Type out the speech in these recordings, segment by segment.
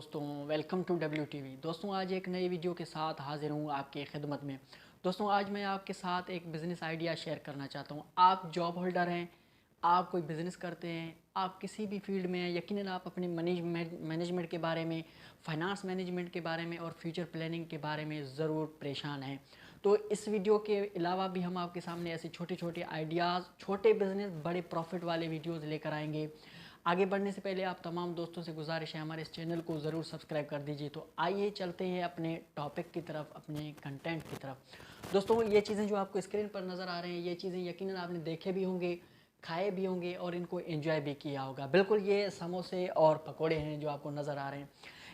दोस्तों, welcome to WTV। दोस्तों, आज एक नई वीडियो के साथ हाजिर हूँ आपकी खिदमत में। दोस्तों, आज मैं आपके साथ एक बिज़नेस आइडिया शेयर करना चाहता हूँ। आप जॉब होल्डर हैं, आप कोई बिज़नेस करते हैं, आप किसी भी फील्ड में हैं, यकीनन आप अपने मैनेजमेंट के बारे में, फाइनेंस मैनेजमेंट के बारे में और फ्यूचर प्लानिंग के बारे में ज़रूर परेशान हैं। तो इस वीडियो के अलावा भी हम आपके सामने ऐसे छोटे छोटे आइडियाज़, छोटे बिज़नेस बड़े प्रॉफिट वाले वीडियोज़ लेकर आएंगे। आगे बढ़ने से पहले आप तमाम दोस्तों से गुजारिश है, हमारे इस चैनल को ज़रूर सब्सक्राइब कर दीजिए। तो आइए चलते हैं अपने टॉपिक की तरफ, अपने कंटेंट की तरफ। दोस्तों, ये चीज़ें जो आपको स्क्रीन पर नज़र आ रहे हैं, ये चीज़ें यकीनन आपने देखे भी होंगे, खाए भी होंगे और इनको एंजॉय भी किया होगा। बिल्कुल ये समोसे और पकोड़े हैं जो आपको नज़र आ रहे हैं।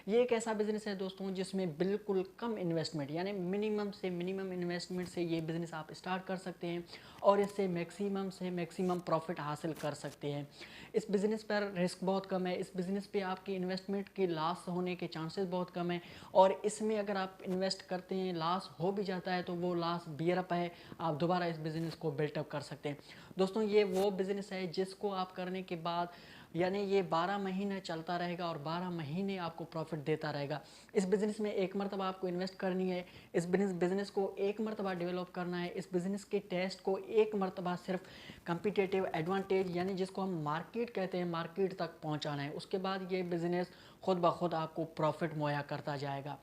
ये एक ऐसा बिज़नेस है दोस्तों जिसमें बिल्कुल कम इन्वेस्टमेंट, यानी मिनिमम से मिनिमम इन्वेस्टमेंट से ये बिज़नेस आप स्टार्ट कर सकते हैं और इससे मैक्सिमम से मैक्सिमम प्रॉफिट हासिल कर सकते हैं। इस बिज़नेस पर रिस्क बहुत कम है, इस बिज़नेस पे आपकी इन्वेस्टमेंट के लॉस होने के चांसेस बहुत कम है और इसमें अगर आप इन्वेस्ट करते हैं, लॉस हो भी जाता है तो वो लॉस बियर अप है, आप दोबारा इस बिज़नेस को बिल्टअप कर सकते हैं। दोस्तों, ये वो बिज़नेस है जिसको आप करने के बाद यानी ये 12 महीने चलता रहेगा और 12 महीने आपको प्रॉफिट देता रहेगा। इस बिज़नेस में एक मरतबा आपको इन्वेस्ट करनी है, इस बिज़नेस को एक मरतबा डेवलप करना है, इस बिज़नेस के टेस्ट को एक मरतबा सिर्फ कम्पिटिटिव एडवांटेज यानी जिसको हम मार्केट कहते हैं, मार्केट तक पहुंचाना है। उसके बाद ये बिज़नेस खुद ब खुद आपको प्रॉफिट मुहैया करता जाएगा।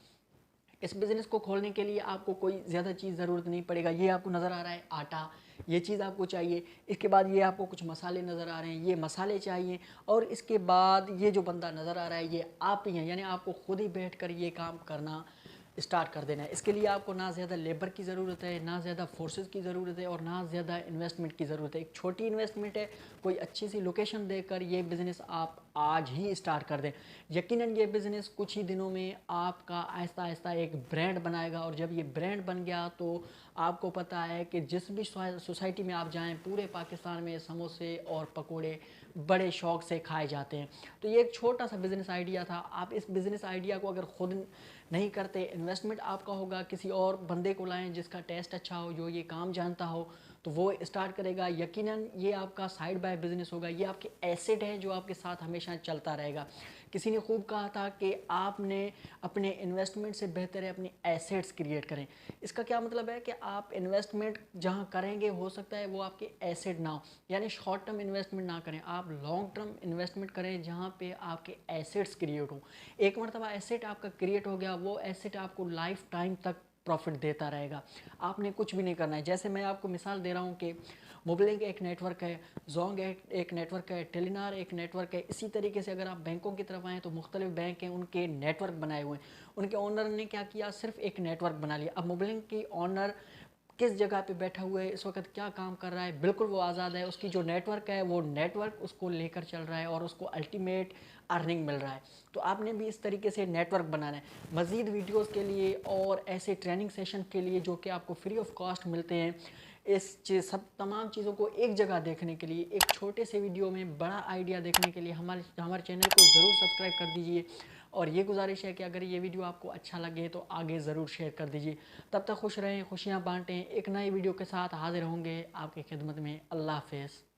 इस बिज़नेस को खोलने के लिए आपको कोई ज़्यादा चीज़ ज़रूरत नहीं पड़ेगा। ये आपको नज़र आ रहा है आटा, ये चीज़ आपको चाहिए। इसके बाद ये आपको कुछ मसाले नज़र आ रहे हैं, ये मसाले चाहिए। और इसके बाद ये जो बंदा नज़र आ रहा है ये आप ही हैं, यानी आपको खुद ही बैठ कर ये काम करना स्टार्ट कर देना है। इसके लिए आपको ना ज़्यादा लेबर की ज़रूरत है, ना ज़्यादा फोर्सेस की ज़रूरत है और ना ज़्यादा इन्वेस्टमेंट की ज़रूरत है। एक छोटी इन्वेस्टमेंट है, कोई अच्छी सी लोकेशन देकर ये बिज़नेस आप आज ही स्टार्ट कर दें। यकीनन ये बिज़नेस कुछ ही दिनों में आपका आहिस्ता आहिस्ता एक ब्रांड बनाएगा और जब ये ब्रांड बन गया तो आपको पता है कि जिस भी सोसाइटी में आप जाएं, पूरे पाकिस्तान में समोसे और पकोड़े बड़े शौक़ से खाए जाते हैं। तो ये एक छोटा सा बिज़नेस आइडिया था। आप इस बिज़नेस आइडिया को अगर खुद नहीं करते, इन्वेस्टमेंट आपका होगा, किसी और बंदे को लाएं जिसका टेस्ट अच्छा हो, जो ये काम जानता हो, तो वो स्टार्ट करेगा। यकीनन ये आपका साइड बाय बिज़नेस होगा, ये आपके एसेट है जो आपके साथ हमेशा चलता रहेगा। किसी ने खूब कहा था कि आपने अपने इन्वेस्टमेंट से बेहतर है अपनी एसेट्स क्रिएट करें। इसका क्या मतलब है कि आप इन्वेस्टमेंट जहां करेंगे हो सकता है वो आपके एसेट ना हो, यानी शॉर्ट टर्म इन्वेस्टमेंट ना करें, आप लॉन्ग टर्म इन्वेस्टमेंट करें जहां पे आपके एसेट्स क्रिएट हो। एक मरतबा एसेट आपका क्रिएट हो गया, वो एसेट आपको लाइफ टाइम तक प्रॉफिट देता रहेगा। आपने कुछ भी नहीं करना है। जैसे मैं आपको मिसाल दे रहा हूँ कि मोबिलिंक एक नेटवर्क है, जोंग एक नेटवर्क है, टेलीनार एक नेटवर्क है। इसी तरीके से अगर आप बैंकों की तरफ आएँ तो मुख्तलिफ बैंक हैं, उनके नेटवर्क बनाए हुए हैं। उनके ओनर ने क्या किया, सिर्फ एक नेटवर्क बना लिया। अब मोबिलिंक की ओनर किस जगह पे बैठा हुआ है, इस वक्त क्या काम कर रहा है, बिल्कुल वो आज़ाद है। उसकी जो नेटवर्क है वो नेटवर्क उसको लेकर चल रहा है और उसको अल्टीमेट अर्निंग मिल रहा है। तो आपने भी इस तरीके से नेटवर्क बनाना है। मज़ीद वीडियोस के लिए और ऐसे ट्रेनिंग सेशन के लिए जो कि आपको फ्री ऑफ कॉस्ट मिलते हैं, इस चीज़ सब तमाम चीज़ों को एक जगह देखने के लिए, एक छोटे से वीडियो में बड़ा आइडिया देखने के लिए हमारे चैनल को ज़रूर सब्सक्राइब कर दीजिए। और ये गुजारिश है कि अगर ये वीडियो आपको अच्छा लगे तो आगे ज़रूर शेयर कर दीजिए। तब तक खुश रहें, खुशियाँ बांटें। एक नई वीडियो के साथ हाजिर होंगे आपकी खिदमत में। अल्लाह हाफ़िज़।